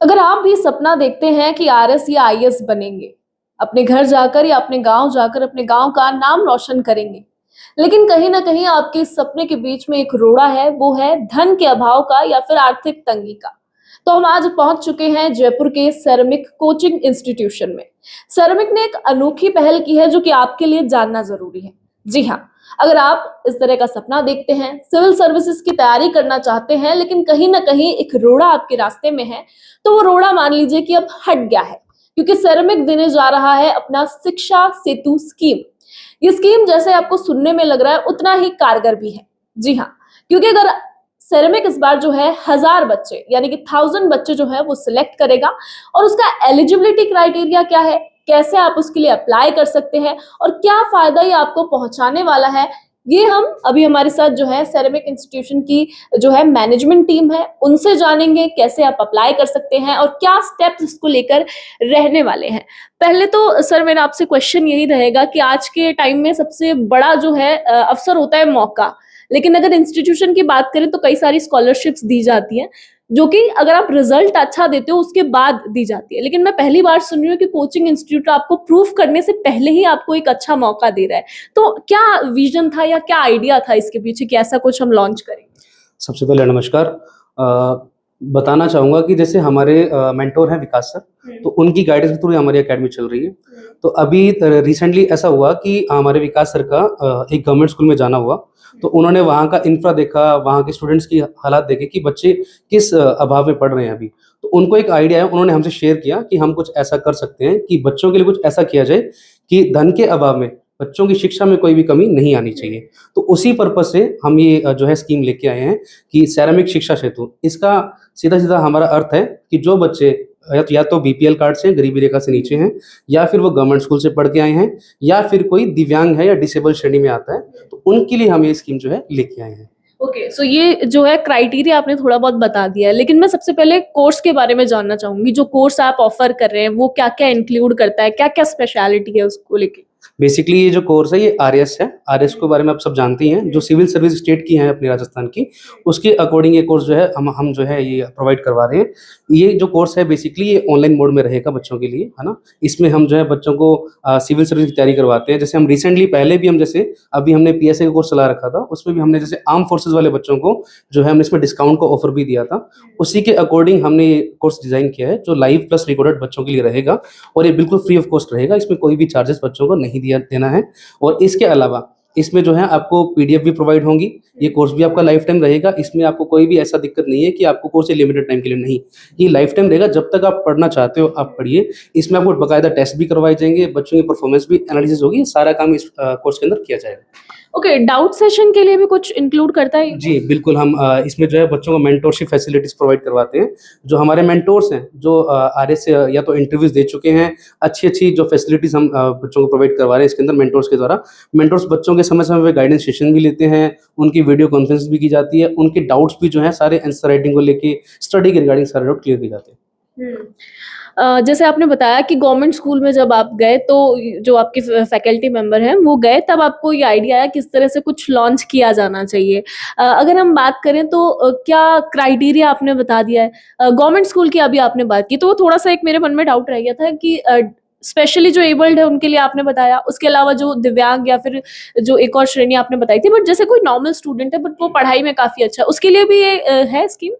अगर आप भी सपना देखते हैं कि आरएस या आईएएस बनेंगे, अपने घर जाकर या अपने गांव जाकर अपने गांव का नाम रोशन करेंगे, लेकिन कहीं ना कहीं आपके इस सपने के बीच में एक रोड़ा है, वो है धन के अभाव का या फिर आर्थिक तंगी का। तो हम आज पहुंच चुके हैं जयपुर के सेरेमिक कोचिंग इंस्टीट्यूशन में। सेरेमिक ने एक अनोखी पहल की है जो कि आपके लिए जानना जरूरी है। जी हाँ, अगर आप इस तरह का सपना देखते हैं, सिविल सर्विसेज की तैयारी करना चाहते हैं, लेकिन कहीं ना कहीं एक रोड़ा आपके रास्ते में है, तो वो रोड़ा मान लीजिए कि अब हट गया है, क्योंकि सेरेमिक देने जा रहा है अपना शिक्षा सेतु स्कीम। ये स्कीम जैसे आपको सुनने में लग रहा है उतना ही कारगर भी है। जी हाँ, क्योंकि अगर सेरेमिक इस बार जो है 1000 बच्चे यानी कि 1000 बच्चे जो है वो सिलेक्ट करेगा, और उसका एलिजिबिलिटी क्राइटेरिया क्या है, कैसे आप उसके लिए अप्लाई कर सकते हैं और क्या फायदा ये आपको पहुंचाने वाला है, ये हम अभी हमारे साथ जो है सेरेमिक इंस्टीट्यूशन की जो है मैनेजमेंट टीम है उनसे जानेंगे कैसे आप अप्लाई कर सकते हैं और क्या स्टेप्स इसको लेकर रहने वाले हैं। पहले तो सर मेरा आपसे क्वेश्चन यही रहेगा कि आज के टाइम में सबसे बड़ा जो है अवसर होता है मौका, लेकिन अगर इंस्टीट्यूशन की बात करें तो कई सारी स्कॉलरशिप्स दी जाती हैं जो कि अगर आप रिजल्ट अच्छा देते हो उसके बाद दी जाती है। लेकिन मैं पहली बार सुन रही हूँ कि कोचिंग इंस्टीट्यूट आपको प्रूफ करने से पहले ही आपको एक अच्छा मौका दे रहा है। तो क्या विजन था या क्या आइडिया था इसके पीछे कि ऐसा कुछ हम लॉन्च करेंगे? सबसे पहले नमस्कार। बताना चाहूँगा कि जैसे हमारे मेंटोर हैं विकास सर, तो उनकी गाइडेंस के थ्रू हमारी एकेडमी चल रही है। तो अभी रिसेंटली ऐसा हुआ कि हमारे विकास सर का एक गवर्नमेंट स्कूल में जाना हुआ, तो उन्होंने वहाँ का इंफ्रा देखा, वहाँ के स्टूडेंट्स की हालात देखे कि बच्चे किस अभाव में पढ़ रहे हैं अभी। तो उनको एक आइडिया है, उन्होंने हमसे शेयर किया कि हम कुछ ऐसा कर सकते हैं कि बच्चों के लिए कुछ ऐसा किया जाए कि धन के अभाव में बच्चों की शिक्षा में कोई भी कमी नहीं आनी चाहिए। तो उसी पर्पज़ से हम ये जो है स्कीम लेके आए हैं कि सेरेमिक शिक्षा सेतु। इसका सीधा-सीधा हमारा अर्थ है कि जो बच्चे या तो बीपीएल कार्ड से, गरीबी रेखा से नीचे हैं, या फिर वो गवर्नमेंट स्कूल से पढ़ के आए हैं, या फिर कोई दिव्यांग है या डिसेबल श्रेणी में आता है, तो उनके लिए हम ये स्कीम जो है लेके आए हैं। ओके, सो ये जो है क्राइटेरिया आपने थोड़ा बहुत बता दिया है, लेकिन मैं सबसे पहले कोर्स के बारे में जानना चाहूंगी। जो कोर्स आप ऑफर कर रहे हैं वो क्या क्या इंक्लूड करता है, क्या क्या स्पेशलिटी है उसको लेके? बेसिकली ये जो कोर्स है ये आरएस है। आरएस के बारे में आप सब जानती हैं, जो सिविल सर्विस स्टेट की है अपनी राजस्थान की, उसके अकॉर्डिंग ये कोर्स जो है हम जो है ये प्रोवाइड करवा रहे हैं। ये जो कोर्स है बेसिकली ये ऑनलाइन मोड में रहेगा बच्चों के लिए, है ना? इसमें हम जो है बच्चों को सिविल सर्विस की तैयारी करवाते हैं। जैसे हम रिसेंटली पहले भी हम जैसे अभी हमने पीएसए का कोर्स चला रखा था, उसमें भी हमने जैसे आर्म फोर्सेस वाले बच्चों को जो है हमने इसमें डिस्काउंट का ऑफर भी दिया था। उसी के अकॉर्डिंग हमने ये कोर्स डिज़ाइन किया है, जो लाइव प्लस रिकॉर्डेड बच्चों के लिए रहेगा, और ये बिल्कुल फ्री ऑफ कॉस्ट रहेगा। इसमें कोई भी चार्जेस बच्चों को नहीं देना है। और इसके अलावा इसमें जो है आपको पीडीएफ भी प्रोवाइड होंगी। ये कोर्स भी आपका लाइफ टाइम रहेगा। इसमें आपको कोई भी ऐसा दिक्कत नहीं है कि आपको कोर्स लिमिटेड टाइम के लिए, नहीं, ये लाइफ टाइम रहेगा। जब तक आप पढ़ना चाहते हो आप पढ़िए। इसमें आपको बाकायदा टेस्ट भी करवाए जाएंगे, बच्चों की परफॉर्मेंस भी एनालिसिस होगी। सारा काम इस कोर्स के अंदर किया जाएगा। ओके, डाउट सेशन के लिए भी कुछ इंक्लूड करता है? जी, बिल्कुल। हम इसमें जो है बच्चों को मेंटोरशिप फैसिलिटीज़ प्रोवाइड करवाते हैं। जो हमारे मेंटोर्स हैं, जो आरएस से या तो इंटरव्यूज़ दे चुके हैं, अच्छी-अच्छी जो फैसिलिटीज़ हम बच्चों को प्रोवाइड करवा रहे हैं इसके अंदर मेंटोर्स के द्वारा। मेंटोर्स बच्चों के समय-समय पे गाइडेंस सेशन भी लेते हैं, उनकी वीडियो कॉन्फ्रेंस भी की जाती है, उनके डाउट्स भी जो हैं सारे आंसर राइटिंग को लेके, स्टडी के रिगार्डिंग सारे डाउट क्लियर किए जाते हैं। जैसे आपने बताया कि गवर्नमेंट स्कूल में जब आप गए तो जो आपके फैकल्टी मेंबर हैं वो गए, तब आपको ये आइडिया आया किस तरह से कुछ लॉन्च किया जाना चाहिए। अगर हम बात करें तो क्या क्राइटेरिया आपने बता दिया है, गवर्नमेंट स्कूल की अभी आपने बात की, तो वो थोड़ा सा एक मेरे मन में डाउट रह गया था कि स्पेशली जो एबल्ड है उनके लिए आपने बताया, उसके अलावा जो दिव्यांग या फिर जो एक और श्रेणी आपने बताई थी, बट जैसे कोई नॉर्मल स्टूडेंट है बट वो पढ़ाई में काफी अच्छा है, उसके लिए भी ये है स्कीम?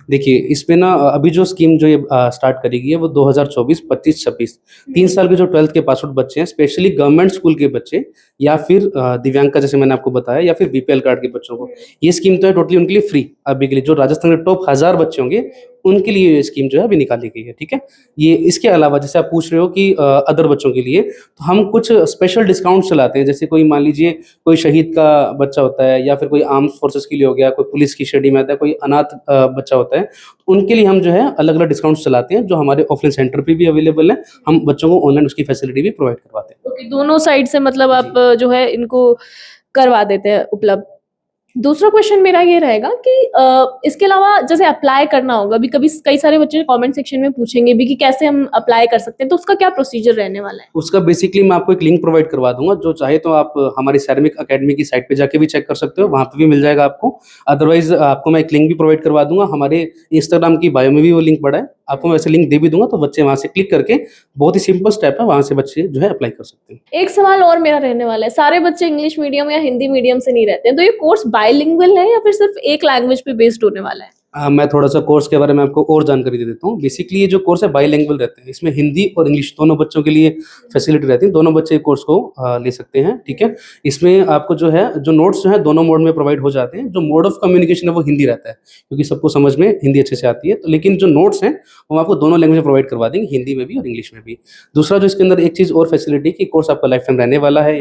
देखिए, इसमें ना अभी जो स्कीम जो ये स्टार्ट करेगी है वो 2024, 25, 26 3 साल के जो 12th के पास आउट बच्चे हैं, स्पेशली गवर्नमेंट स्कूल के बच्चे, या फिर दिव्यांग का जैसे मैंने आपको बताया, या फिर बीपीएल कार्ड के बच्चों को, ये स्कीम तो है टोटली उनके लिए फ्री अभी के लिए। जो राजस्थान के टॉप 1000 बच्चे होंगे उनके लिए ये स्कीम जो है अभी निकाली गई है, ठीक है? ये इसके अलावा जैसे आप पूछ रहे हो कि अदर बच्चों के लिए, तो हम कुछ स्पेशल डिस्काउंट चलाते हैं। जैसे कोई मान लीजिए कोई शहीद का बच्चा होता है, या फिर कोई आर्म फोर्सेस के लिए हो गया, कोई पुलिस की श्रेणी में आता है, कोई अनाथ बच्चा होता है, उनके लिए हम जो है अलग-अलग डिस्काउंट्स चलाते हैं, जो हमारे ऑफलाइन सेंटर पे भी अवेलेबल है। हम बच्चों को ऑनलाइन उसकी फैसिलिटी भी प्रोवाइड करवाते हैं। ओके, दोनों साइड से मतलब आप जी। जो है इनको करवा देते हैं उपलब्ध। दूसरा क्वेश्चन मेरा ये रहेगा कि इसके अलावा जैसे अप्लाई करना होगा, अभी कभी कई सारे बच्चे कमेंट सेक्शन में पूछेंगे भी कि कैसे हम अप्लाई कर सकते हैं, तो उसका क्या प्रोसीजर रहने वाला है? उसका बेसिकली मैं आपको एक लिंक प्रोवाइड करवा दूँगा, जो चाहे तो आप हमारी सेरेमिक अकेडमी की साइट पे जाके भी चेक कर सकते हो, वहाँ पे भी मिल जाएगा आपको। अदरवाइज़ आपको मैं एक लिंक भी प्रोवाइड करवा दूँगा, हमारे इंस्टाग्राम की बायो में भी वो लिंक पड़ा है, आपको मैं वैसे लिंक दे भी दूंगा, तो बच्चे वहां से क्लिक करके, बहुत ही सिंपल स्टेप है, वहां से बच्चे जो है अप्लाई कर सकते हैं। एक सवाल और मेरा रहने वाला है, सारे बच्चे इंग्लिश मीडियम या हिंदी मीडियम से नहीं रहते हैं, तो ये कोर्स बाइलिंगुअल है या फिर सिर्फ एक लैंग्वेज पे बेस्ड होने वाला है? मैं थोड़ा सा कोर्स के बारे में आपको और जानकारी दे देता हूँ। बेसिकली ये जो कोर्स है बाईलैंग्वेज रहते हैं, इसमें हिंदी और इंग्लिश दोनों बच्चों के लिए फैसिलिटी रहती है, दोनों बच्चे कोर्स को ले सकते हैं, ठीक है। इसमें आपको जो है जो नोट्स जो है दोनों मोड में प्रोवाइड हो जाते हैं। जो मोड ऑफ कम्युनिकेशन है वो हिंदी रहता है, क्योंकि सबको समझ में हिंदी अच्छे से आती है, तो लेकिन जो नोट्स हैं वो आपको दोनों लैंग्वेज में प्रोवाइड करवा देंगे, हिंदी में भी और इंग्लिश में भी। दूसरा जो इसके अंदर एक चीज़ और फैसिलिटी कि कोर्स आपका लाइफ टाइम रहने वाला है।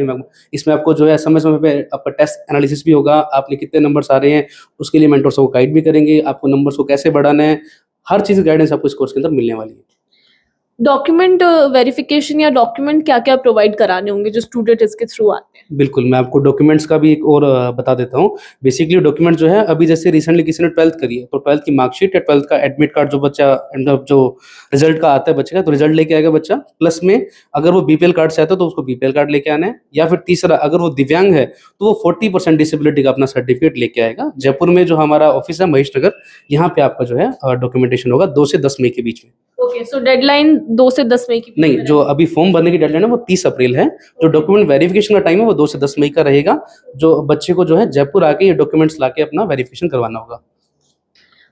इसमें आपको जो है समय समय पे आपका टेस्ट एनालिसिस भी होगा, आपने कितने नंबर्स आ रहे हैं उसके लिए मेंटर्स को गाइड भी करेंगे, आपको नंबर्स को कैसे बढ़ाना है, हर चीज़ गाइडेंस आपको इस कोर्स के अंदर मिलने वाली है। डॉक्यूमेंट वेरिफिकेशन या डॉक्यूमेंट क्या-क्या प्रोवाइड कराने होंगे जो स्टूडेंट इसके थ्रू आते हैं? बिल्कुल, मैं आपको डॉक्यूमेंट्स का भी एक और बता देता हूँ। बेसिकली डॉक्यूमेंट जो है, अभी जैसे रिसेंटली किसी ने 12th करी है, तो 12th की मार्कशीट या 12th का एडमिट कार्ड जो बच्चा मतलब जो रिज़ल्ट का आता है बच्चे का, तो रिज़ल्ट लेके आएगा बच्चा। प्लस में अगर वो बीपीएल कार्ड से आता है तो उसको बीपीएल कार्ड लेके आना है, या फिर तीसरा अगर वो दिव्यांग है तो वो 40% डिसेबिलिटी का अपना सर्टिफिकेट लेके आएगा। जयपुर में जो हमारा ऑफिस है महेश नगर, यहाँ पे आपका जो है डॉक्यूमेंटेशन होगा 2 से 10 मई के बीच में। ओके, सो डेडलाइन 2 से 10 मई की बीच नहीं, में जो अभी फॉर्म भरने की डेडलाइन है वो 30 अप्रैल है। जो डॉक्यूमेंट वेरिफिकेशन का टाइम है वो 2 से 10 मई का रहेगा। जो बच्चे को जो है जयपुर आके ये डॉक्यूमेंट्स लाके अपना वेरिफिकेशन करवाना होगा।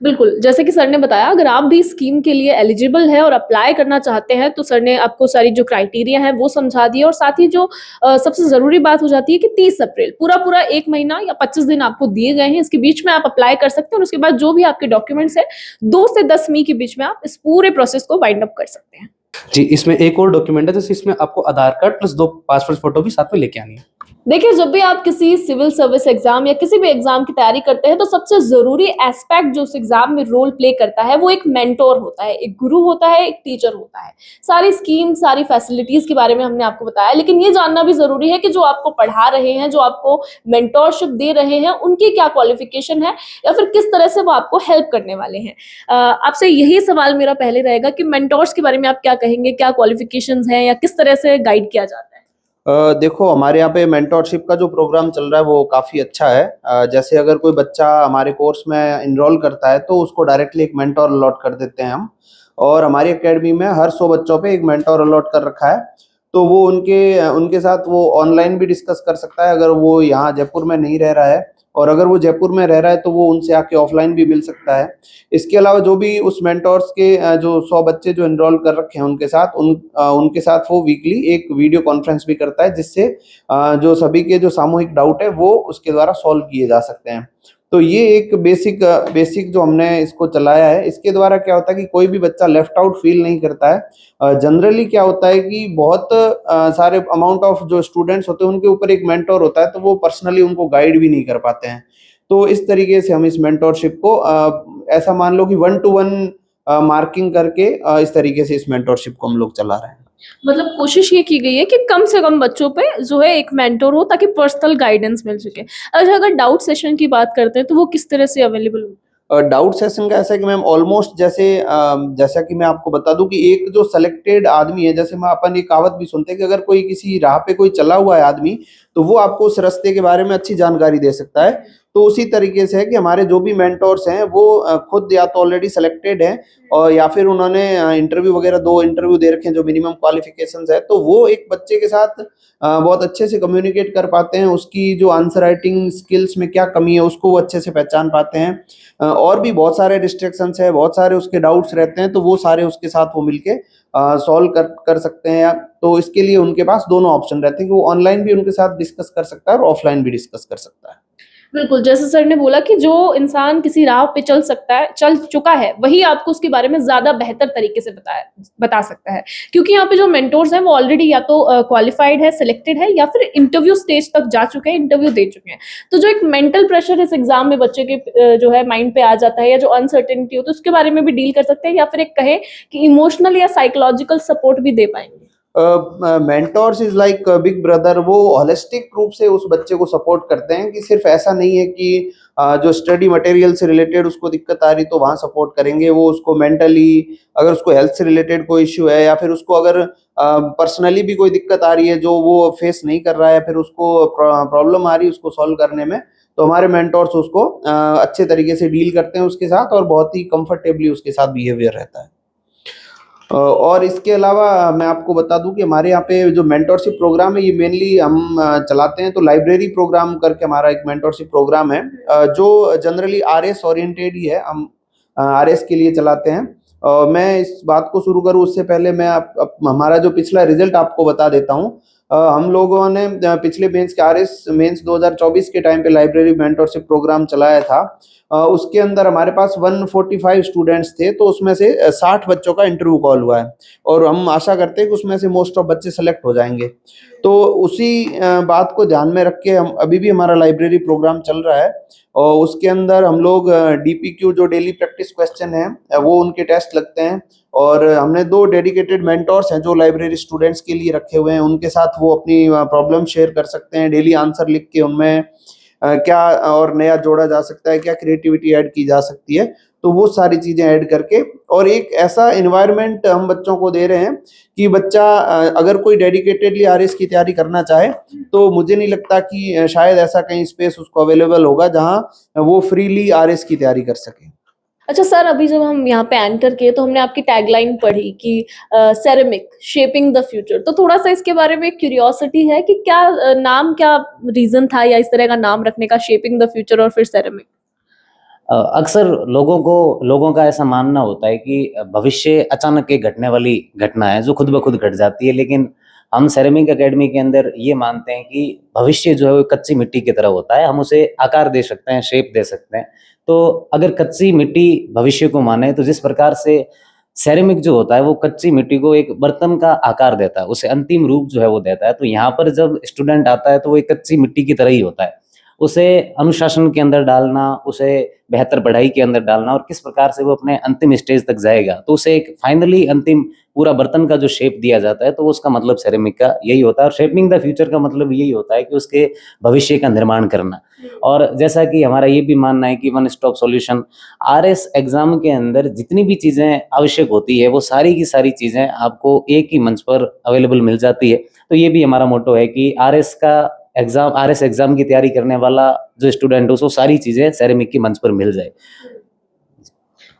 बिल्कुल, जैसे कि सर ने बताया, अगर आप भी स्कीम के लिए एलिजिबल हैं और अप्लाई करना चाहते हैं, तो सर ने आपको सारी जो क्राइटेरिया है वो समझा दिया, और साथ ही जो सबसे ज़रूरी बात हो जाती है कि 30 अप्रैल पूरा-पूरा 1 महीना या 25 दिन आपको दिए गए हैं, इसके बीच में आप अप्लाई कर सकते हैं, और उसके बाद जो भी आपके डॉक्यूमेंट्स हैं, 2 से 10 मई के बीच में आप इस पूरे प्रोसेस को वाइंड अप कर सकते हैं। जी, इसमें एक और डॉक्यूमेंट है, जैसे इसमें आपको आधार कार्ड प्लस 2 पासपोर्ट फोटो भी साथ में लेके आनी है। देखिए, जब भी आप किसी सिविल सर्विस एग्जाम या किसी भी एग्जाम की तैयारी करते हैं, तो सबसे ज़रूरी एस्पेक्ट जो उस एग्जाम में रोल प्ले करता है, वो एक मेंटर होता है, एक गुरु होता है, एक टीचर होता है। सारी स्कीम, सारी फैसिलिटीज़ के बारे में हमने आपको बताया, लेकिन ये जानना भी ज़रूरी है कि जो आपको पढ़ा रहे हैं, जो आपको मेंटरशिप दे रहे हैं, उनकी क्या क्वालिफ़िकेशन है या फिर किस तरह से वो आपको हेल्प करने वाले हैं। आपसे यही सवाल मेरा पहले रहेगा कि मेंटर्स के बारे में आप क्या कहेंगे? क्या क्वालिफ़िकेशंस हैं या किस तरह से गाइड किया जाता है? देखो, हमारे यहाँ पे मेंटरशिप का जो प्रोग्राम चल रहा है वो काफ़ी अच्छा है। जैसे अगर कोई बच्चा हमारे कोर्स में एनरोल करता है तो उसको डायरेक्टली एक मेंटर अलॉट कर देते हैं हम, और हमारी एकेडमी में हर 100 बच्चों पे एक मेंटर अलॉट कर रखा है। तो वो उनके उनके साथ वो ऑनलाइन भी डिस्कस कर सकता है अगर वो यहाँ जयपुर में नहीं रह रहा है, और अगर वो जयपुर में रह रहा है तो वो उनसे आके ऑफलाइन भी मिल सकता है। इसके अलावा जो भी उस मेंटर्स के जो 100 बच्चे जो एनरोल कर रखे हैं उनके साथ वो वीकली एक वीडियो कॉन्फ्रेंस भी करता है, जिससे जो सभी के जो सामूहिक डाउट है वो उसके द्वारा सॉल्व किए जा सकते हैं। तो ये एक बेसिक जो हमने इसको चलाया है, इसके द्वारा क्या होता है कि कोई भी बच्चा लेफ्ट आउट फील नहीं करता है। जनरली क्या होता है कि बहुत सारे अमाउंट ऑफ जो स्टूडेंट्स होते हैं उनके ऊपर एक मेंटर होता है, तो वो पर्सनली उनको गाइड भी नहीं कर पाते हैं। तो इस तरीके से हम इस मेंटरशिप को ऐसा मान लो कि 1 टू 1 मार्किंग करके इस तरीके से इस मेंटरशिप को हम लोग चला रहे हैं। मतलब कोशिश ये की गई है कि कम से कम बच्चों पे जो है एक मेंटर हो, ताकि पर्सनल गाइडेंस मिल सके। अच्छा, अगर डाउट सेशन की बात करते हैं तो वो किस तरह से अवेलेबल हो? डाउट सेशन का ऐसा है कि मैम ऑलमोस्ट जैसा कि मैं आपको बता दूं कि एक जो सेलेक्टेड आदमी है, जैसे मैं अपन एक कहावत भी सुनते हैं कि अगर कोई किसी राह पे कोई चला हुआ है आदमी, तो वो आपको उस रास्ते के बारे में अच्छी जानकारी दे सकता है। तो उसी तरीके से है कि हमारे जो भी मेंटर्स हैं वो खुद या तो ऑलरेडी सेलेक्टेड हैं, और या फिर उन्होंने इंटरव्यू वगैरह 2 इंटरव्यू दे रखे हैं जो मिनिमम क्वालिफिकेशंस है, तो वो एक बच्चे के साथ बहुत अच्छे से कम्युनिकेट कर पाते हैं। उसकी जो आंसर राइटिंग स्किल्स में क्या कमी है उसको वो अच्छे से पहचान पाते हैं। और भी बहुत सारे रिस्ट्रिक्शंस है, बहुत सारे उसके डाउट्स रहते हैं, तो वो सारे उसके साथ वो मिलके सॉल्व कर सकते हैं। तो इसके लिए उनके पास दोनों ऑप्शन रहते हैं कि वो ऑनलाइन भी उनके साथ डिस्कस कर सकता है और ऑफलाइन भी डिस्कस कर सकता है। बिल्कुल, जैसे सर ने बोला कि जो इंसान किसी राह पे चल चुका है, वही आपको उसके बारे में ज़्यादा बेहतर तरीके से बता सकता है। क्योंकि यहाँ पे जो मेंटर्स हैं वो ऑलरेडी या तो क्वालिफाइड है, सिलेक्टेड है, या फिर इंटरव्यू स्टेज तक जा चुके हैं, इंटरव्यू दे चुके हैं। तो जो एक मेंटल प्रेशर इस एग्ज़ाम में बच्चे के जो है माइंड पे आ जाता है, या जो अनसर्टेनिटी होती है, उसके बारे में भी डील कर सकते हैं, या फिर एक कहें कि इमोशनल या साइकोलॉजिकल सपोर्ट भी दे पाएँगे? Mentors is like big brother. वो होलिस्टिक रूप से उस बच्चे को सपोर्ट करते हैं कि सिर्फ ऐसा नहीं है कि जो स्टडी मटेरियल से रिलेटेड उसको दिक्कत आ रही तो वहाँ सपोर्ट करेंगे। वो उसको मेंटली, अगर उसको हेल्थ से रिलेटेड कोई इश्यू है, या फिर उसको अगर पर्सनली भी कोई दिक्कत आ रही है जो वो फेस नहीं कर रहा है, फिर उसको प्रॉब्लम आ रही है उसको सॉल्व करने में, तो हमारे मेंटर्स उसको अच्छे तरीके से डील करते हैं उसके साथ, और बहुत ही कंफर्टेबली उसके साथ बिहेवियर रहता है। और इसके अलावा मैं आपको बता दूं कि हमारे यहाँ पे जो मेंटोरशिप प्रोग्राम है ये मेनली हम चलाते हैं, तो लाइब्रेरी प्रोग्राम करके हमारा एक मेंटोरशिप प्रोग्राम है जो जनरली आरएस ओरिएंटेड ही है, हम आरएस के लिए चलाते हैं। मैं इस बात को शुरू करूँ उससे पहले मैं हमारा जो पिछला रिजल्ट आपको बता देता हूँ। हम लोगों ने पिछले बेंच के आरएस मेंस 2024 के टाइम पे लाइब्रेरी मेंटोरशिप प्रोग्राम चलाया था। उसके अंदर हमारे पास 145 स्टूडेंट्स थे, तो उसमें से 60 बच्चों का इंटरव्यू कॉल हुआ है और हम आशा करते हैं कि उसमें से मोस्ट ऑफ बच्चे सेलेक्ट हो जाएंगे। तो उसी बात को ध्यान में रख के हम अभी भी हमारा लाइब्रेरी प्रोग्राम चल रहा है और उसके अंदर हम लोग डीपीक्यू जो डेली प्रैक्टिस क्वेश्चन है वो उनके टेस्ट लगते हैं और हमने 2 डेडिकेटेड मेंटोर्स हैं जो लाइब्रेरी स्टूडेंट्स के लिए रखे हुए हैं, उनके साथ वो अपनी प्रॉब्लम शेयर कर सकते हैं, डेली आंसर लिख के उनमें क्या और नया जोड़ा जा सकता है, क्या क्रिएटिविटी ऐड की जा सकती है, तो वो सारी चीजें ऐड करके और एक ऐसा एनवायरनमेंट हम बच्चों को दे रहे हैं कि बच्चा अगर कोई डेडिकेटेडली आरएस की तैयारी करना चाहे तो मुझे नहीं लगता कि शायद ऐसा कहीं स्पेस उसको अवेलेबल होगा जहां वो फ्रीली आरएस की तैयारी कर सके। अच्छा सर, अभी जब हम यहाँ पे एंटर किए तो हमने आपकी टैगलाइन पढ़ी कि सेरेमिक शेपिंग द फ्यूचर, तो थोड़ा सा इसके बारे में क्यूरियोसिटी है कि क्या नाम, क्या रीजन था या इस तरह का नाम रखने का, शेपिंग द फ्यूचर और फिर सेरेमिक? अक्सर लोगों का ऐसा मानना होता है कि भविष्य अचानक एक घटने वाली घटना है जो खुद ब खुद घट जाती है, लेकिन हम सेरेमिक एकेडमी के अंदर ये मानते हैं कि भविष्य जो है वो कच्ची मिट्टी की तरह होता है, हम उसे आकार दे सकते हैं, शेप दे सकते हैं। तो अगर कच्ची मिट्टी भविष्य को माने तो जिस प्रकार से सेरेमिक जो होता है वो कच्ची मिट्टी को एक बर्तन का आकार देता है, उसे अंतिम रूप जो है वो देता है, तो यहाँ पर जब स्टूडेंट आता है तो वो एक कच्ची मिट्टी की तरह ही होता है। उसे अनुशासन के अंदर डालना, उसे बेहतर पढ़ाई के अंदर डालना और किस प्रकार से वो अपने अंतिम स्टेज तक जाएगा, तो उसे एक फाइनली अंतिम पूरा बर्तन का जो शेप दिया जाता है, तो उसका मतलब सेरेमिक का यही होता है। और शेपिंग द फ्यूचर का मतलब यही होता है कि उसके भविष्य का निर्माण करना। और जैसा कि हमारा ये भी मानना है कि one stop solution, RS exam के अंदर जितनी भी चीज़ें आवश्यक होती है वो सारी की सारी चीज़ें आपको एक ही मंच पर अवेलेबल मिल जाती है। तो ये भी हमारा मोटो है कि आरएस एग्जाम की तैयारी करने वाला जो स्टूडेंट हो उसको सारी चीजें सेरेमिक की मंच पर मिल जाए।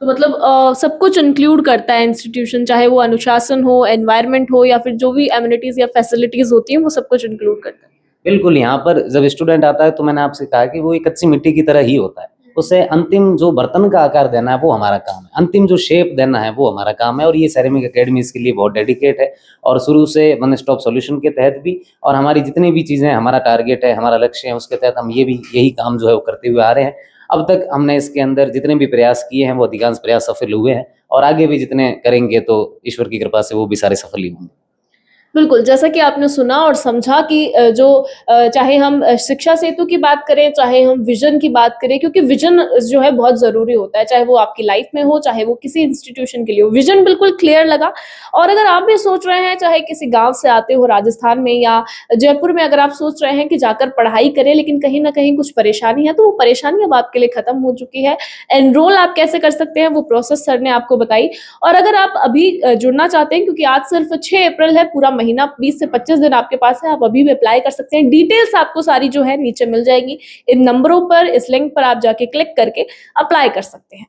तो मतलब सब कुछ इंक्लूड करता है इंस्टीट्यूशन, चाहे वो अनुशासन हो, एनवायरनमेंट हो या फिर जो भी एमिनिटीज या फैसिलिटीज होती हैं, वो सब कुछ इंक्लूड करता है। बिल्कुल, यहाँ पर जब स्टूडेंट आता है तो मैंने आपसे कहा कि वो एक कच्ची मिट्टी की तरह ही होता है, उसे अंतिम जो बर्तन का आकार देना है वो हमारा काम है, अंतिम जो शेप देना है वो हमारा काम है। और ये सेरेमिक एकेडमी इसके लिए बहुत डेडिकेट है और शुरू से वन स्टॉप सॉल्यूशन के तहत भी, और हमारी जितनी भी चीज़ें, हमारा टारगेट है, हमारा लक्ष्य है, उसके तहत हम ये भी यही काम जो है वो करते हुए आ रहे हैं। अब तक हमने इसके अंदर जितने भी प्रयास किए हैं वो अधिकांश प्रयास सफल हुए हैं और आगे भी जितने करेंगे तो ईश्वर की कृपा से वो भी सारे सफल ही होंगे। बिल्कुल, जैसा कि आपने सुना और समझा कि चाहे हम शिक्षा सेतु की बात करें, चाहे हम विज़न की बात करें, क्योंकि विज़न जो है बहुत ज़रूरी होता है, चाहे वो आपकी लाइफ़ में हो, चाहे वो किसी इंस्टीट्यूशन के लिए हो। विज़न बिल्कुल क्लियर लगा। और अगर आप भी सोच रहे हैं, चाहे किसी गाँव से आते हो राजस्थान में या जयपुर में, अगर आप सोच रहे हैं कि जाकर पढ़ाई करें, लेकिन कहीं न कहीं कुछ परेशानी है, तो वो परेशानी अब आपके लिए खत्म हो चुकी है। एनरोल आप कैसे कर सकते हैं, वो प्रोसेस सर ने आपको बताई। और अगर आप अभी जुड़ना चाहते हैं, क्योंकि आज सिर्फ 6 अप्रैल है, पूरा महीना 20 से 25 दिन आपके पास है, आप अभी भी अप्लाई कर सकते हैं। डिटेल्स आपको सारी जो है नीचे मिल जाएगी। इन नंबरों पर, इस लिंक पर आप जाके क्लिक करके अप्लाई कर सकते हैं।